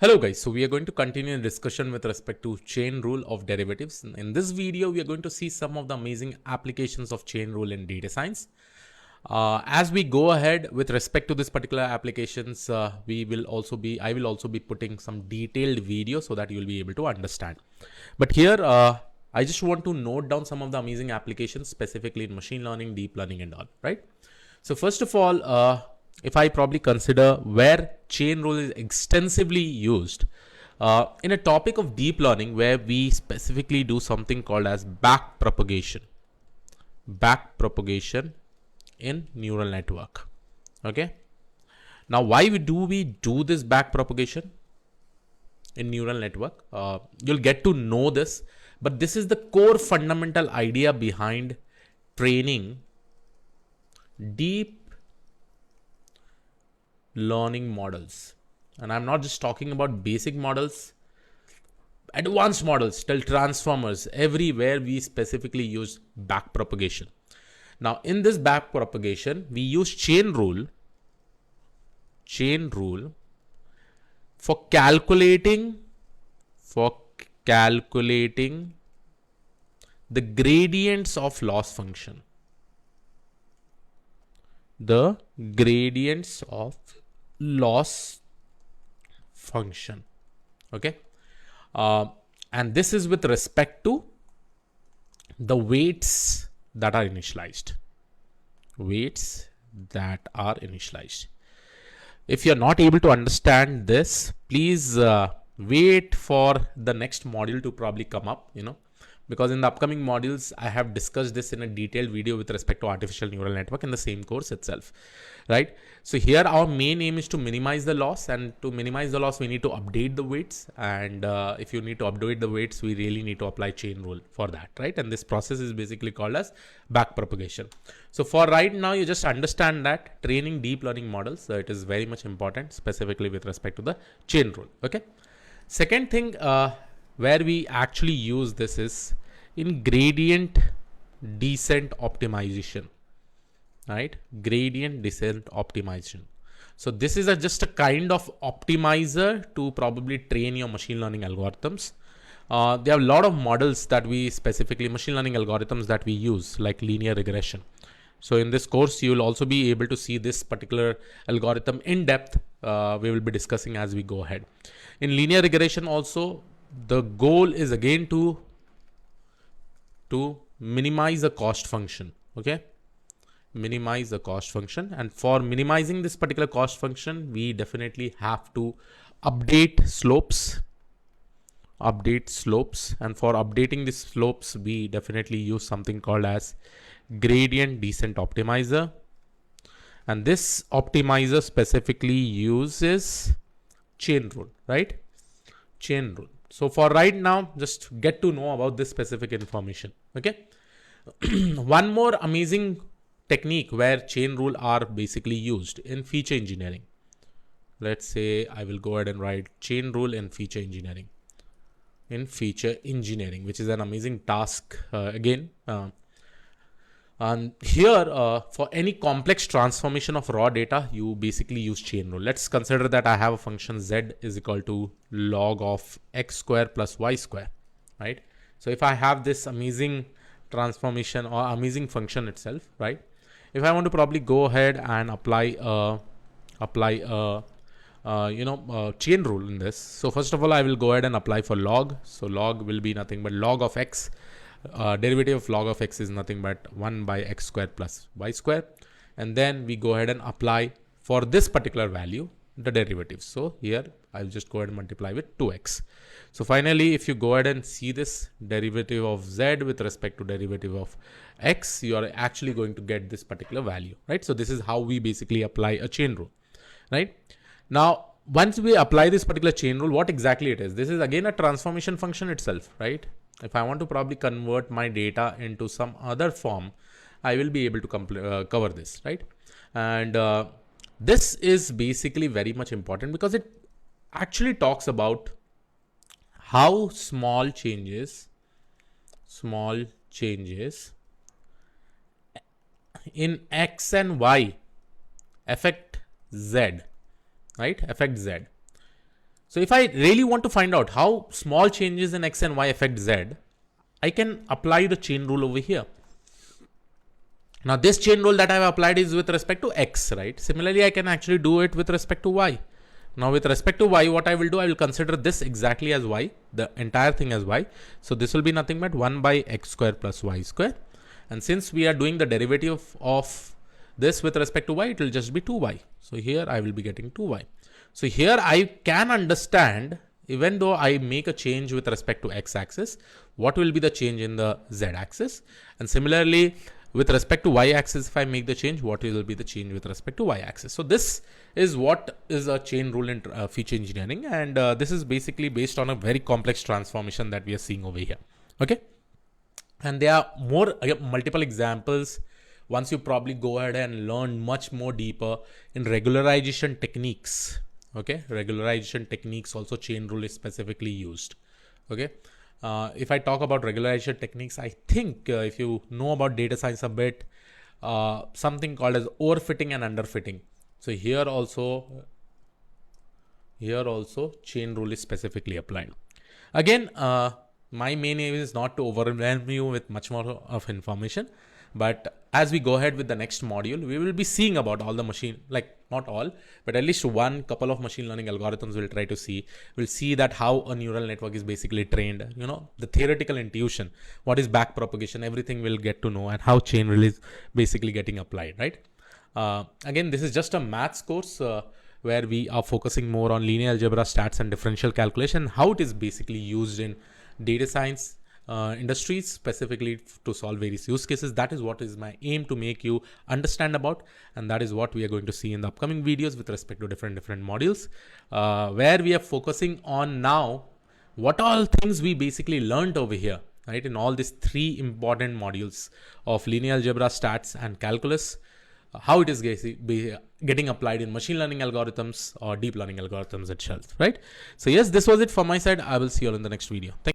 Hello guys, so we are going to continue the discussion with respect to chain rule of derivatives. In this video, we are going to see some of the amazing applications of chain rule in data science. As we go ahead with respect to this particular applications, I will also be putting some detailed video so that you will be able to understand. But here, I just want to note down some of the amazing applications specifically in machine learning, deep learning and all, right? So first of all, if I probably consider where chain rule is extensively used in a topic of deep learning, where we specifically do something called as back propagation in neural network. Okay. Now, why do we do this back propagation in neural network? You'll get to know this, but this is the core fundamental idea behind training deep learning models. And I'm not just talking about basic models, advanced models till transformers. Everywhere we specifically use back propagation. Now in this back propagation, we use chain rule for calculating the gradients of loss function. The gradients of loss function. Okay. And this is with respect to the weights that are initialized. If you're not able to understand this, please wait for the next module to probably come up, because in the upcoming modules, I have discussed this in a detailed video with respect to artificial neural network in the same course itself, right? So here our main aim is to minimize the loss, and to minimize the loss, we need to update the weights. And if you need to update the weights, we really need to apply chain rule for that, right? And this process is basically called as back propagation. So for right now, you just understand that training deep learning models, it is very much important, specifically with respect to the chain rule. Okay. Second thing, where we actually use this is in gradient descent optimization, right? Gradient descent optimization. So this is just a kind of optimizer to probably train your machine learning algorithms. There are a lot of models that we specifically, machine learning algorithms that we use, like linear regression. So in this course, you will also be able to see this particular algorithm in depth. We will be discussing as we go ahead. In linear regression also, the goal is again to minimize the cost function. Okay. Minimize the cost function. And for minimizing this particular cost function, we definitely have to update slopes. And for updating these slopes, we definitely use something called as gradient descent optimizer. And this optimizer specifically uses chain rule, right? Chain rule. So for right now, just get to know about this specific information. Okay. One more amazing technique where chain rule are basically used in feature engineering. Let's say I will go ahead and write chain rule in feature engineering. Which is an amazing task again. And here, for any complex transformation of raw data, you basically use chain rule. Let's consider that I have a function z is equal to log of x square plus y square, right? So if I have this amazing transformation or amazing function itself, right? If I want to probably go ahead and apply chain rule in this. So first of all, I will go ahead and apply for log. So log will be nothing but log of x. Derivative of log of x is nothing but 1 by x square plus y square. And then we go ahead and apply for this particular value the derivative. So here I'll just go ahead and multiply with 2x. So finally, if you go ahead and see this derivative of z with respect to derivative of x, you are actually going to get this particular value, right? So this is how we basically apply a chain rule, right? Now, once we apply this particular chain rule, what exactly it is? This is again a transformation function itself, right? If I want to probably convert my data into some other form, I will be able to cover this, right? And this is basically very much important because it actually talks about how small changes in x and y affect z, right? Affect z. So if I really want to find out how small changes in X and Y affect Z, I can apply the chain rule over here. Now this chain rule that I have applied is with respect to X, right? Similarly, I can actually do it with respect to Y. Now with respect to Y, what I will do, I will consider this exactly as Y, the entire thing as Y. So this will be nothing but 1 by X square plus Y square. And since we are doing the derivative of this with respect to Y, it will just be 2Y. So here I will be getting 2Y. So here I can understand, even though I make a change with respect to X axis, what will be the change in the Z axis. And similarly, with respect to Y axis, if I make the change, what will be the change with respect to Y axis. So this is what is a chain rule in feature engineering. And this is basically based on a very complex transformation that we are seeing over here. Okay. And there are more multiple examples once you probably go ahead and learn much more deeper in regularization techniques. Okay. Regularization techniques, also chain rule is specifically used. Okay. If I talk about regularization techniques, I think if you know about data science a bit, something called as overfitting and underfitting. So here also chain rule is specifically applied. Again, my main aim is not to overwhelm you with much more of information, but as we go ahead with the next module, we will be seeing about all the machine, like not all, but at least one couple of machine learning algorithms we'll try to see. We'll see that how a neural network is basically trained, the theoretical intuition, what is back propagation, everything we'll get to know, and how chain rule is basically getting applied, right? Again, this is just a maths course where we are focusing more on linear algebra, stats, and differential calculation, how it is basically used in data science industries, specifically to solve various use cases. That is what is my aim to make you understand about, and that is what we are going to see in the upcoming videos with respect to different modules, where we are focusing on now what all things we basically learned over here, right, in all these three important modules of linear algebra, stats, and calculus, how it is getting applied in machine learning algorithms or deep learning algorithms itself, right? So yes, this was it from my side. I will see you all in the next video. Thank you.